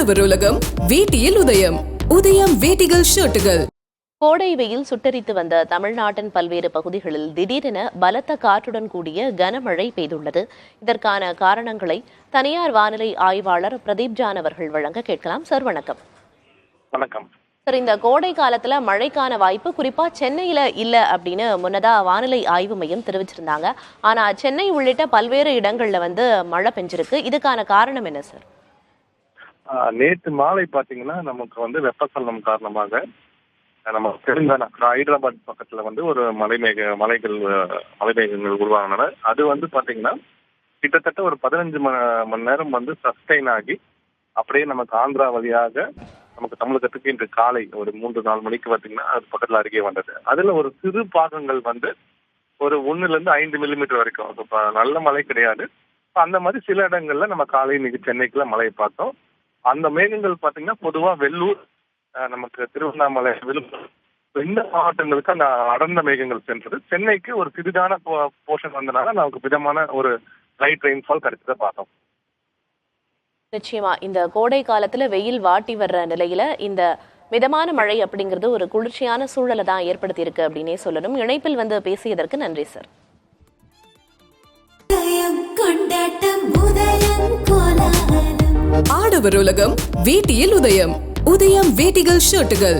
ஆடவர் உலகம் வேட்டியில் உதயம். உதயம் வேட்டிகள் ஷர்ட்டுகள். கோடை வெயில் சுட்டரித்து வந்த தமிழ்நாட்டின் பல்வேறு பகுதிகளில் திடீரென பலத்த காற்றுடன் கூடிய கனமழை பெய்துள்ளது. இதற்கான காரணங்களை தனியார் வானிலை ஆய்வாளர் பிரதீப் ஜான் அவர்கள் வழங்க கேட்கலாம். சார் வணக்கம். வணக்கம் சார், இந்த கோடை காலத்துல மழைக்கான வாய்ப்பு குறிப்பா சென்னையில இல்ல அப்படின்னு முன்னதா வானிலை ஆய்வு மையம் தெரிவிச்சிருந்தாங்க. ஆனா சென்னை உள்ளிட்ட பல்வேறு இடங்கள்ல மழை பெஞ்சிருக்கு. இதுக்கான காரணம் என்ன சார்? நேற்று மாலை பாத்தீங்கன்னா நமக்கு வெப்பசலனம் காரணமாக நம்ம தெலுங்கானா ஹைதராபாத் பக்கத்துல ஒரு மலைமேகங்கள் உருவாகின. அது பாத்தீங்கன்னா கிட்டத்தட்ட ஒரு 15 மணி நேரம் சஸ்டைன் ஆகி அப்படியே நமக்கு ஆந்திரா வழியாக நமக்கு தமிழகத்துக்கு இன்று காலை ஒரு 3-4 மணிக்கு பாத்தீங்கன்னா அது பக்கத்துல அருகே வந்தது. அதுல ஒரு சிறு பாகங்கள் ஒரு 1-5 மில்லிமீட்டர் வரைக்கும் நல்ல மழை கிடையாது. அந்த மாதிரி சில இடங்கள்ல நம்ம காலை இன்னைக்கு சென்னைக்குள்ள மழையை பார்த்தோம். அந்த மேகங்கள் பாத்தீங்கன்னா பொதுவா வெள்ளூர், நமக்கு திருவண்ணாமலை, விழுப்புரம் இந்த மாவட்டங்களுக்கு அந்த அடர்ந்த மேகங்கள் சென்றது. சென்னைக்கு ஒரு சிறிதான போர்ஷன் வந்தனால நமக்கு மிதமான ஒரு லைட் ரெயின்ஃபால் கிடைச்சதை பார்த்தோம். நிச்சயமா இந்த கோடை காலத்துல வெயில் வாட்டி வர்ற நிலையில இந்த மிதமான மழை அப்படிங்கிறது ஒரு குளிர்ச்சியான சூழலை தான் ஏற்படுத்தி இருக்கு அப்படின்னே சொல்லணும். இணைப்பில் பேசியதற்கு நன்றி சார். ஆடவர் உலகம் வேட்டியில் உதயம். உதயம் வேட்டிகள் ஷர்ட்டுகள்.